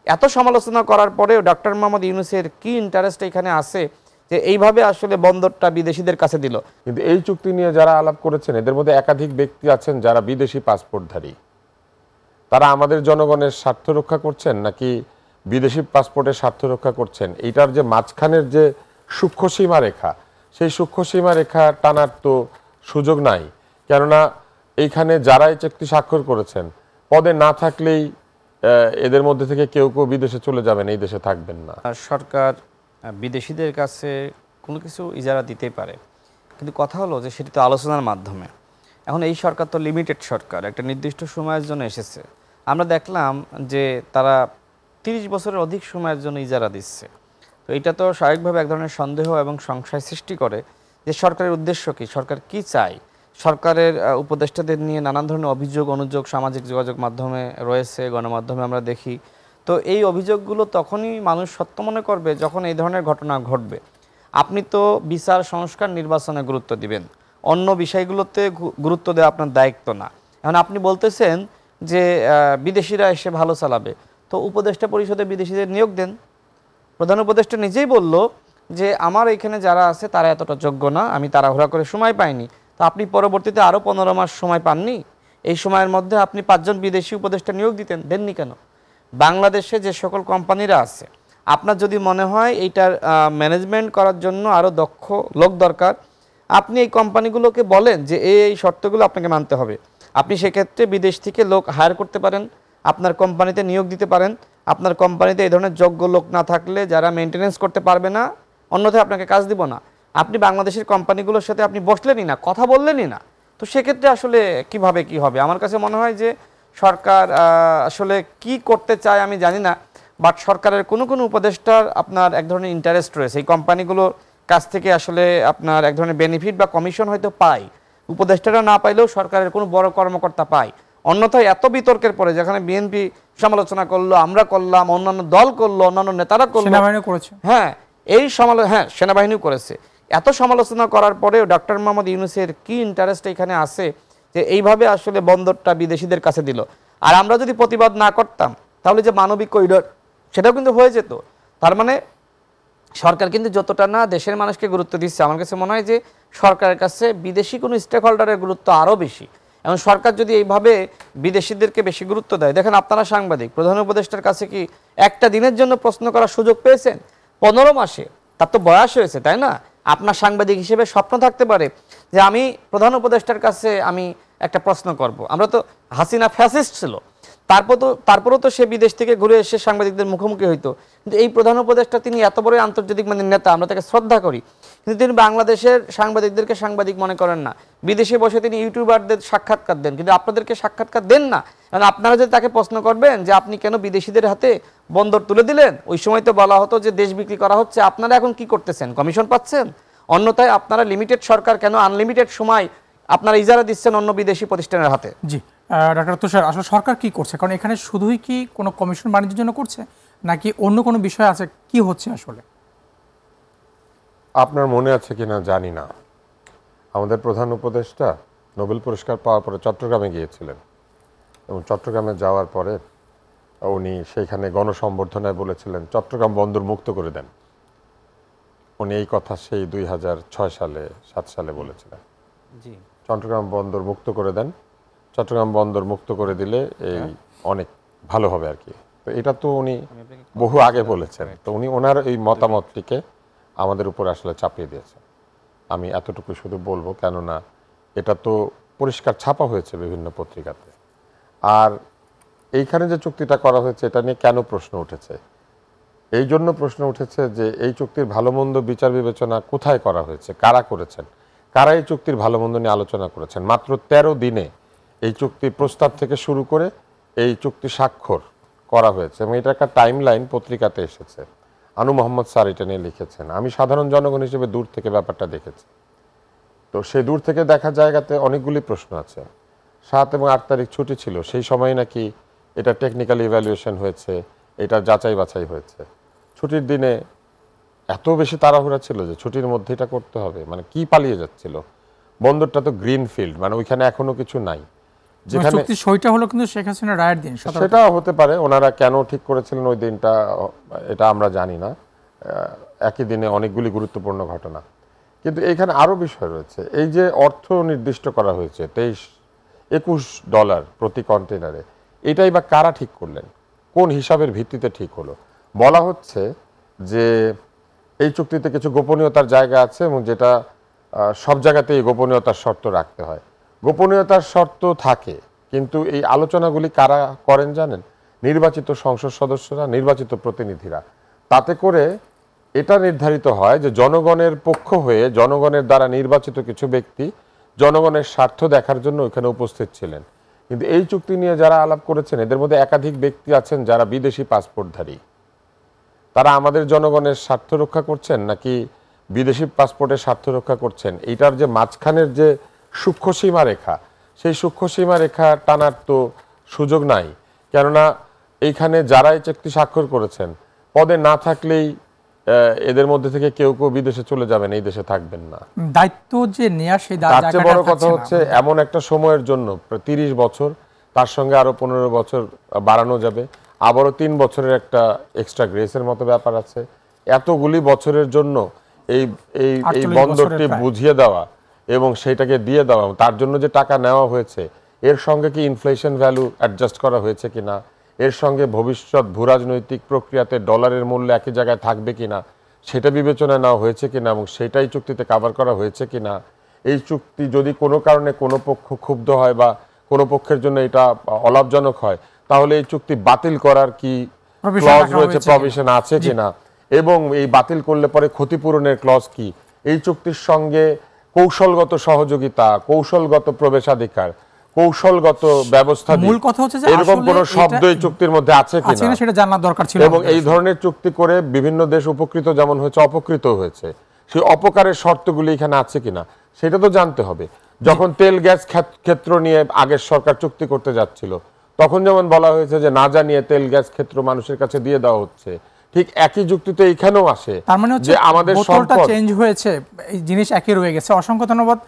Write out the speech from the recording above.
এত সমালোচনা করার পরেও ডক্টর মোহাম্মদ ইউনূসের কি ইন্টারেস্ট এখানে আছে যে এইভাবে আসলে বন্দরটা বিদেশিদের কাছে দিল? কিন্তু এই চুক্তি নিয়ে যারা আলাপ করেছেন এদের মধ্যে একাধিক ব্যক্তি আছেন যারা বিদেশি পাসপোর্টধারী। তারা আমাদের জনগণের স্বার্থ রক্ষা করছেন নাকি বিদেশি পাসপোর্টের স্বার্থ রক্ষা করছেন, এইটার যে মাঝখানের যে সূক্ষ্ম সীমারেখা, সেই সূক্ষ্ম সীমারেখা টানার তো সুযোগ নাই। কেননা এইখানে যারা এই চুক্তি স্বাক্ষর করেছেন পদে না থাকলেই এদের মধ্যে থেকে কেউ কেউ বিদেশে চলে যাবেন, এই দেশে থাকবেন না। সরকার বিদেশিদের কাছে কোনো কিছু ইজারা দিতেই পারে, কিন্তু কথা হলো যে সেটি তো আলোচনার মাধ্যমে। এখন এই সরকার তো লিমিটেড সরকার, একটা নির্দিষ্ট সময়ের জন্য এসেছে। আমরা দেখলাম যে তারা 30 বছরের অধিক সময়ের জন্য ইজারা দিচ্ছে। তো এটা তো স্বাভাবিকভাবে এক ধরনের সন্দেহ এবং সংশয় সৃষ্টি করে যে সরকারের উদ্দেশ্য কী, সরকার কি চায়। সরকারের উপদেষ্টাদের নিয়ে নানান ধরনের অভিযোগ অনুযোগ সামাজিক যোগাযোগ মাধ্যমে রয়েছে, গণমাধ্যমে আমরা দেখি। তো এই অভিযোগগুলো তখনই মানুষ সত্য মনে করবে যখন এই ধরনের ঘটনা ঘটবে। আপনি তো বিচার সংস্কার নির্বাচনে গুরুত্ব দিবেন, অন্য বিষয়গুলোতে গুরুত্ব দেওয়া আপনার দায়িত্ব না। এখন আপনি বলতেছেন যে বিদেশিরা এসে ভালো চালাবে, তো উপদেষ্টা পরিষদে বিদেশিদের নিয়োগ দেন। প্রধান উপদেষ্টা নিজেই বলল যে আমার এখানে যারা আছে তারা এতটা যোগ্য না, আমি তাড়াহুড়া করে সময় পাইনি। তো আপনি পরবর্তীতে আরও 15 মাস সময় পাননি, এই সময়ের মধ্যে আপনি 5 জন বিদেশি উপদেষ্টা নিয়োগ দিতেন, দেননি কেন? বাংলাদেশে যে সকল কোম্পানিরা আছে, আপনার যদি মনে হয় এইটার ম্যানেজমেন্ট করার জন্য আরও দক্ষ লোক দরকার, আপনি এই কোম্পানিগুলোকে বলেন যে এই শর্তগুলো আপনাকে মানতে হবে। আপনি সেক্ষেত্রে বিদেশ থেকে লোক হায়ার করতে পারেন, আপনার কোম্পানিতে নিয়োগ দিতে পারেন। আপনার কোম্পানিতে এই ধরনের যোগ্য লোক না থাকলে যারা মেনটেনেন্স করতে পারবে না, অন্যথায় আপনাকে কাজ দিব না। আপনি বাংলাদেশের কোম্পানিগুলোর সাথে আপনি বসলেনই না, কথা বললেনই না। তো সেক্ষেত্রে আসলে কিভাবে কি হবে? আমার কাছে মনে হয় যে সরকার আসলে কি করতে চায় আমি জানি না, বাট সরকারের কোনো কোনো উপদেষ্টার আপনার এক ধরনের ইন্টারেস্ট রয়েছে এই কোম্পানিগুলোর কাছ থেকে, আসলে আপনার এক ধরনের বেনিফিট বা কমিশন হয়তো পায়, উপদেষ্টারা না পাইলেও সরকারের কোনো বড় কর্মকর্তা পায়। অন্যথায় এত বিতর্কের পরে যেখানে বিএনপি সমালোচনা করলো, আমরা করলাম, অন্যান্য দল করলো, অন্যান্য নেতারা করলো, সেনাবাহিনী করেছে, হ্যাঁ এই হ্যাঁ সেনাবাহিনীও করেছে, এত সমালোচনা করার পরেও ডক্টর মোহাম্মদ ইউনূসের কি ইন্টারেস্ট এখানে আছে যে এইভাবে আসলে বন্দরটা বিদেশিদের কাছে দিল? আর আমরা যদি প্রতিবাদ না করতাম তাহলে যে মানবিক করিডোর সেটাও কিন্তু হয়ে যেত। তার মানে সরকার কিন্তু যতটা না দেশের মানুষকে গুরুত্ব দিচ্ছে, আমার কাছে মনে হয় যে সরকারের কাছে বিদেশি কোনো স্টেক হোল্ডারের গুরুত্ব আরও বেশি। এবং সরকার যদি এইভাবে বিদেশিদেরকে বেশি গুরুত্ব দেয়, দেখেন আপনারা সাংবাদিক, প্রধান উপদেষ্টার কাছে কি একটা দিনের জন্য প্রশ্ন করার সুযোগ পেয়েছেন? 15 মাসে তার তো বয়স হয়েছে, তাই না? আপনার সাংবাদিক হিসেবে স্বপ্ন থাকতে পারে যে আমি প্রধান উপদেষ্টার কাছে আমি একটা প্রশ্ন করব। আমরা তো, হাসিনা ফ্যাসিস্ট ছিল, তারপরও তো সে বিদেশ থেকে ঘুরে এসে সাংবাদিকদের মুখোমুখি হইতো। কিন্তু এই প্রধান উপদেষ্টা তিনি এত বড় আন্তর্জাতিক মানের নেতা, আমরা তাকে শ্রদ্ধা করি, কিন্তু তিনি বাংলাদেশের সাংবাদিকদেরকে সাংবাদিক মনে করেন না। বিদেশে বসে তিনি ইউটিউবারদের সাক্ষাৎকার দেন, কিন্তু আপনাদেরকে সাক্ষাৎকার দেন না। কারণ আপনারা যদি তাকে প্রশ্ন করবেন যে আপনি কেন বিদেশিদের হাতে বন্দর তুলে দিলেন, ওই সময় তো বলা হতো যে দেশ বিক্রি করা হচ্ছে, আপনারা এখন কি করতেছেন, কমিশন পাচ্ছেন? অন্যথায় আপনারা লিমিটেড সরকার কেন আনলিমিটেড সময় আপনারা ইজারা দিচ্ছেন অন্য বিদেশি প্রতিষ্ঠানের হাতে? জি ডক্টর তুষার, আসলে সরকার কি করছে? কারণ এখানে শুধুই কি কোনো কমিশন বাণিজ্যের জন্য করছে নাকি অন্য কোনো বিষয় আছে? কি হচ্ছে আসলে? আপনার মনে আছে কিনা জানি না, আমাদের প্রধান উপদেষ্টা নোবেল পুরস্কার পাওয়ার পরে চট্টগ্রামে গিয়েছিলেন এবং চট্টগ্রামে যাওয়ার পরে উনি সেইখানে গণসম্বর্ধনায় বলেছিলেন চট্টগ্রাম বন্দর মুক্ত করে দেন। উনি এই কথা সেই 2006 সালে 7 সালে বলেছিলেন, জি, চট্টগ্রাম বন্দর মুক্ত করে দেন, চট্টগ্রাম বন্দর মুক্ত করে দিলে এই অনেক ভালো হবে আর কি। তো এটা তো উনি বহু আগে বলেছেন। তো উনি ওনার এই মতামতটিকে আমাদের উপর আসলে চাপিয়ে দিয়েছেন। আমি এতটুকু শুধু বলবো, কেননা এটা তো পরিষ্কার ছাপা হয়েছে বিভিন্ন পত্রিকাতে। আর এইখানে যে চুক্তিটা করা হয়েছে এটা নিয়ে কেন প্রশ্ন উঠেছে? এই জন্য প্রশ্ন উঠেছে যে এই চুক্তির ভালো মন্দ বিচার বিবেচনা কোথায় করা হয়েছে, কারা করেছেন, কারা এই চুক্তির ভালো মন্দ নিয়ে আলোচনা করেছেন। মাত্র 13 দিনে এই চুক্তির প্রস্তাব থেকে শুরু করে এই চুক্তি স্বাক্ষর করা হয়েছে এবং এটা একটা টাইম লাইন পত্রিকাতে এসেছে। আনু মোহাম্মদ স্যার এটা নিয়ে লিখেছেন। আমি সাধারণ জনগণ হিসেবে দূর থেকে ব্যাপারটা দেখেছি। তো সেই দূর থেকে দেখা জায়গাতে অনেকগুলি প্রশ্ন আছে। 7 এবং 8 তারিখ ছুটি ছিল, সেই সময় নাকি এটা টেকনিক্যাল ইভ্যালুয়েশন হয়েছে, এটা যাচাই বাছাই হয়েছে। ছুটির দিনে এত বেশি তাড়াহুড়া ছিল যে ছুটির মধ্যে এটা করতে হবে, মানে কি পালিয়ে যাচ্ছিল? বন্দরটা তো গ্রিন ফিল্ড, মানে ওইখানে এখনো কিছু নাই। যেখানে চুক্তির সইটা হলো কিন্তু শেখ হাসিনা রায়ের দিন 17 সেটা হতে পারে, ওনারা কেন ঠিক করেছিলেন ওই দিনটা এটা আমরা জানি না। একই দিনে অনেকগুলি গুরুত্বপূর্ণ ঘটনা, কিন্তু এখানে আরো বিষয় রয়েছে। এই যে অর্থ নির্দিষ্ট করা হয়েছে $21 প্রতি কন্টেনারে, এটাই বা কারা ঠিক করলেন, কোন হিসাবের ভিত্তিতে ঠিক হলো? বলা হচ্ছে যে এই চুক্তিতে কিছু গোপনীয়তার জায়গা আছে এবং যেটা সব জায়গাতেই গোপনীয়তার শর্ত রাখতে হয়। গোপনীয়তার শর্ত থাকে, কিন্তু এই আলোচনাগুলি কারা করেন জানেন? নির্বাচিত সংসদ সদস্যরা, নির্বাচিত প্রতিনিধিরা। তাতে করে এটা নির্ধারিত হয় যে জনগণের পক্ষ হয়ে জনগণের দ্বারা নির্বাচিত কিছু ব্যক্তি জনগণের স্বার্থ দেখার জন্য ওইখানে উপস্থিত ছিলেন। কিন্তু এই চুক্তি নিয়ে যারা আলাপ করেছেন এদের মধ্যে একাধিক ব্যক্তি আছেন যারা বিদেশি পাসপোর্টধারী। তারা আমাদের জনগণের স্বার্থ রক্ষা করছেন নাকি বিদেশি পাসপোর্টের স্বার্থ রক্ষা করছেন, এইটার যে মাঝখানের যে সূক্ষ্ম সীমা রেখা, সেই সূক্ষ্ম সীমা রেখা টানার তো সুযোগ নাই। কেননা এইখানে যারা এই চুক্তি স্বাক্ষর করেছেন পদে না থাকলেই এদের মধ্যে থেকে কেউ কেউ বিদেশে চলে যাবেন, এই দেশে থাকবেন না। দায়িত্ব যে নেয়া সেই তার চেয়ে বড় কথা হচ্ছে এমন একটা সময়ের জন্য 30 বছর, তার সঙ্গে আরো 15 বছর বাড়ানো যাবে, আবারও 3 বছরের একটা এক্সট্রা গ্রেসের মতো ব্যাপার আছে। এতগুলি বছরের জন্য এই এই এই বন্দরটি বুঝিয়ে দেওয়া এবং সেটাকে দিয়ে দেওয়া, তার জন্য যে টাকা নেওয়া হয়েছে এর সঙ্গে কি ইনফ্লেশন ভ্যালু অ্যাডজাস্ট করা হয়েছে কিনা, এর সঙ্গে ভবিষ্যৎ ভূরাজনৈতিক প্রক্রিয়াতে ডলারের মূল্য একই জায়গায় থাকবে কিনা সেটা বিবেচনায় নেওয়া হয়েছে কিনা এবং সেটাই চুক্তিতে কভার করা হয়েছে কিনা। এই চুক্তি যদি কোনো কারণে কোনো পক্ষ ক্ষুব্ধ হয় বা কোনো পক্ষের জন্য এটা অলাভজনক হয়, তাহলে এই চুক্তি বাতিল করার কি ক্লজ রয়েছে, প্রভিশন আছে কিনা, এবং এই বাতিল করলে পরে ক্ষতিপূরণের ক্লজ কি, এই চুক্তির সঙ্গে কৌশলগত সহযোগিতা, কৌশলগত প্রবেশাধিকার, কৌশলগত ব্যবস্থা, মূল কথা হচ্ছে যে এরকম কোন শব্দ এই চুক্তির মধ্যে আছে কিনা সেটা জানার দরকার ছিল। এবং এই ধরনের চুক্তি করে বিভিন্ন দেশ উপকৃত যেমন হয়েছে অপকৃত হয়েছে, সেই অপকারের শর্তগুলি এখানে আছে কিনা সেটা তো জানতে হবে। যখন তেল গ্যাস ক্ষেত্র নিয়ে আগের সরকার চুক্তি করতে যাচ্ছিল তখন যেমন বলা হয়েছে যে না জানিয়ে তেল গ্যাস ক্ষেত্র মানুষের কাছে দিয়ে দেওয়া হচ্ছে, ঠিক একই যুক্তিতে এখানেও আসে। তার মানে হচ্ছে আমাদের বোতলটা চেঞ্জ হয়েছে, এই জিনিস একই রয়ে গেছে। অসংখ্য ধন্যবাদ